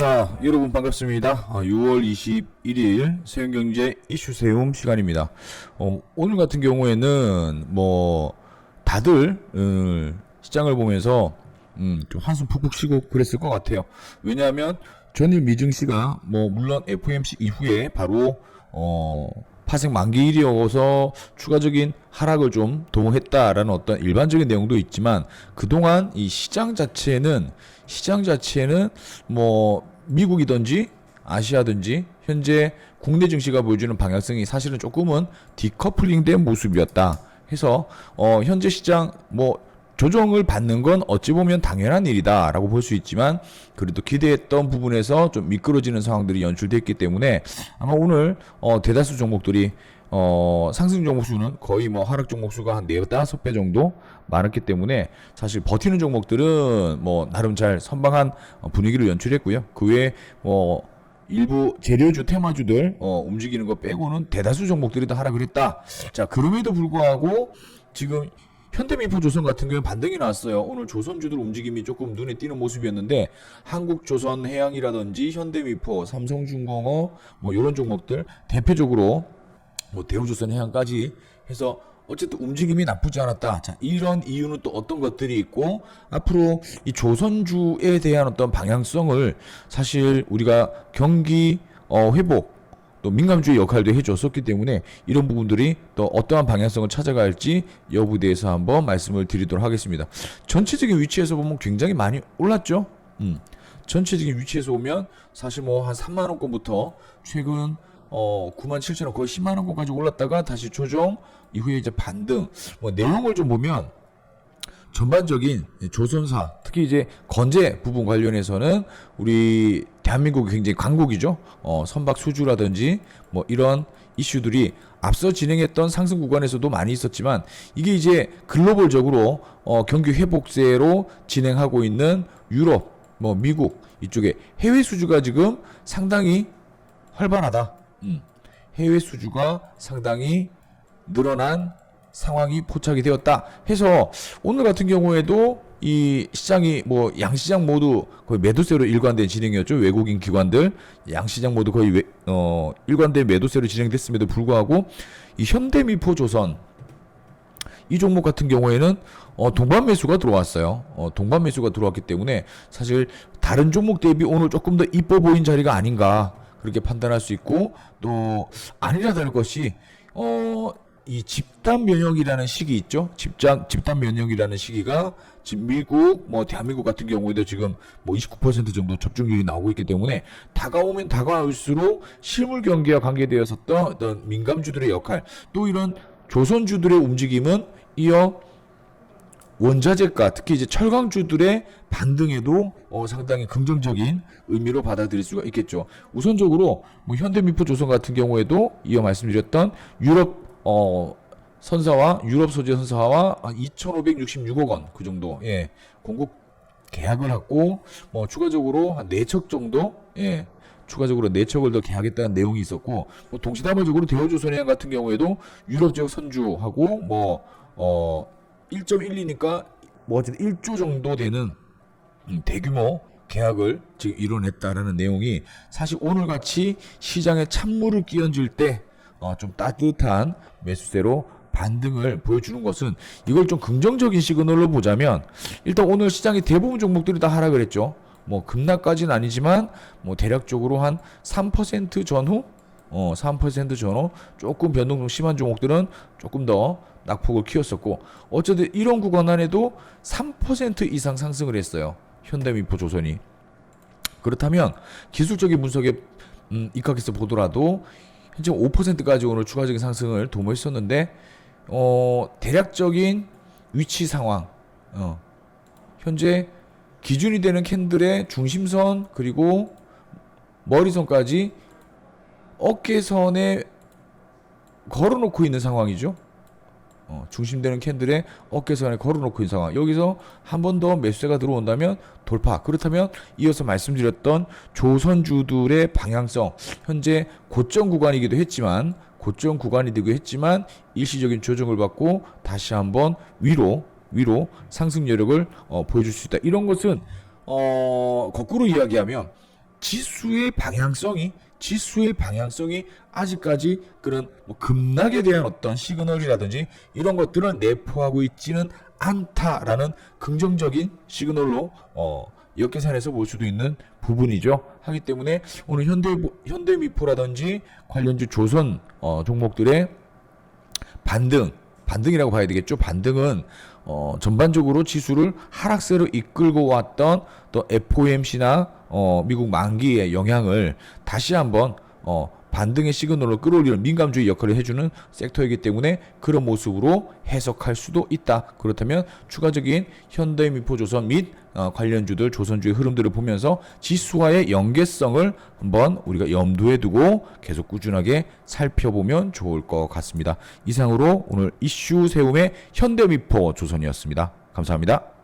자, 여러분 반갑습니다. 6월 21일 세운경제 이슈 세움 시간입니다. 오늘 같은 경우에는 다들 시장을 보면서 좀 한숨 푹푹 쉬고 그랬을 것 같아요. 왜냐하면 전일 미증시가 물론 FOMC 이후에 바로 파생 만기일이어서 추가적인 하락을 좀 도모했다라는 어떤 일반적인 내용도 있지만, 그동안 이 시장 자체는 미국이든지 아시아든지 현재 국내 증시가 보여주는 방향성이 사실은 조금은 디커플링된 모습이었다 해서 현재 시장 조정을 받는 건 어찌 보면 당연한 일이다라고 볼 수 있지만, 그래도 기대했던 부분에서 좀 미끄러지는 상황들이 연출됐기 때문에 아마 오늘 대다수 종목들이 상승 종목 수는 거의 하락 종목 수가 한 4-5배 정도 많았기 때문에 사실 버티는 종목들은 나름 잘 선방한 분위기를 연출했고요. 그 외에 일부 재료주 테마주들 움직이는 거 빼고는 대다수 종목들이 다 하락을 했다. 자, 그럼에도 불구하고 지금 현대미포조선 같은 경우는 반등이 나왔어요. 오늘 조선주들 움직임이 조금 눈에 띄는 모습이었는데, 한국조선해양이라든지 현대미포, 삼성중공업 이런 종목들 대표적으로 대우조선해양까지 해서 어쨌든 움직임이 나쁘지 않았다. 자, 이런 이유는 또 어떤 것들이 있고, 앞으로 이 조선주에 대한 어떤 방향성을 사실 우리가 경기 회복 또 민감주의 역할도 해줬었기 때문에 이런 부분들이 또 어떠한 방향성을 찾아갈지 여부에 대해서 한번 말씀을 드리도록 하겠습니다. 전체적인 위치에서 보면 굉장히 많이 올랐죠. 전체적인 위치에서 보면 사실 한 3만원권부터 최근 97,000원 거의 10만원권까지 올랐다가 다시 조정 이후에 이제 반등. 내용을 좀 보면 전반적인 조선사, 특히 이제 건재 부분 관련해서는 우리 대한민국이 굉장히 강국이죠. 선박 수주라든지 이런 이슈들이 앞서 진행했던 상승 구간에서도 많이 있었지만, 이게 이제 글로벌적으로 경기 회복세로 진행하고 있는 유럽, 미국 이쪽에 해외 수주가 지금 상당히 활발하다. 해외 수주가 상당히 늘어난 상황이 포착이 되었다 해서 오늘 같은 경우에도 이 시장이 양시장 모두 거의 매도세로 일관된 진행이었죠. 외국인 기관들 양시장 모두 거의 일관된 매도세로 진행됐음에도 불구하고 이 현대미포조선 이 종목 같은 경우에는 동반 매수가 들어왔어요. 동반 매수가 들어왔기 때문에 사실 다른 종목 대비 오늘 조금 더 이뻐 보인 자리가 아닌가 그렇게 판단할 수 있고, 또 아니라 다를 것이 이 집단 면역이라는 시기 있죠. 집단 면역이라는 시기가 지금 미국, 대한민국 같은 경우에도 지금 29% 정도 접종률이 나오고 있기 때문에 다가오면 다가올수록 실물 경기와 관계되었었던 어떤 민감주들의 역할, 또 이런 조선주들의 움직임은 이어 원자재가, 특히 이제 철강주들의 반등에도 상당히 긍정적인 의미로 받아들일 수가 있겠죠. 우선적으로 현대미포조선 같은 경우에도 이어 말씀드렸던 유럽 선사와 유럽 소재 선사와 2,566억 원 그 정도 공급 계약을 하고 추가적으로 한 4척 정도 추가적으로 4척을 더 계약했다는 내용이 있었고, 동시다발적으로 대우조선해양 같은 경우에도 유럽 지역 선주하고 1.12니까 어쨌든 1조 정도 되는 대규모 계약을 지금 이뤄냈다라는 내용이 사실 오늘같이 시장에 찬물을 끼얹을 때 좀 따뜻한 매수세로 반등을 보여주는 것은, 이걸 좀 긍정적인 시그널로 보자면, 일단 오늘 시장의 대부분 종목들이 다 하락을 했죠. 급락까지는 아니지만 대략적으로 한 3% 전후 3% 전후 조금 변동 심한 종목들은 조금 더 낙폭을 키웠었고, 어쨌든 이런 구간 안에도 3% 이상 상승을 했어요. 현대미포조선이. 그렇다면 기술적인 분석에 입각해서 보더라도 현재 5%까지 오늘 추가적인 상승을 도모했었는데, 대략적인 위치 상황, 현재 기준이 되는 캔들의 중심선 그리고 머리선까지 어깨선에 걸어놓고 있는 상황이죠. 중심되는 캔들에 어깨선에 걸어놓고 있는 상황. 여기서 한 번 더 매수세가 들어온다면 돌파. 그렇다면 이어서 말씀드렸던 조선주들의 방향성, 현재 고점 구간이기도 했지만 일시적인 조정을 받고 다시 한번 위로 상승 여력을 보여줄 수 있다. 이런 것은 거꾸로 이야기하면 지수의 방향성이 아직까지 그런 뭐 급락에 대한 어떤 시그널이라든지 이런 것들을 내포하고 있지는 않다라는 긍정적인 시그널로 역계산해서 볼 수도 있는 부분이죠. 하기 때문에 오늘 현대미포라든지 관련주 조선 종목들의 반등이라고 봐야 되겠죠. 반등은 전반적으로 지수를 하락세로 이끌고 왔던 또 FOMC나 미국 만기의 영향을 다시 한번 반등의 시그널로 끌어올리는 민감주의 역할을 해주는 섹터이기 때문에 그런 모습으로 해석할 수도 있다. 그렇다면 추가적인 현대미포조선 및 관련주들 조선주의 흐름들을 보면서 지수와의 연계성을 한번 우리가 염두에 두고 계속 꾸준하게 살펴보면 좋을 것 같습니다. 이상으로 오늘 이슈 세움의 현대미포조선이었습니다. 감사합니다.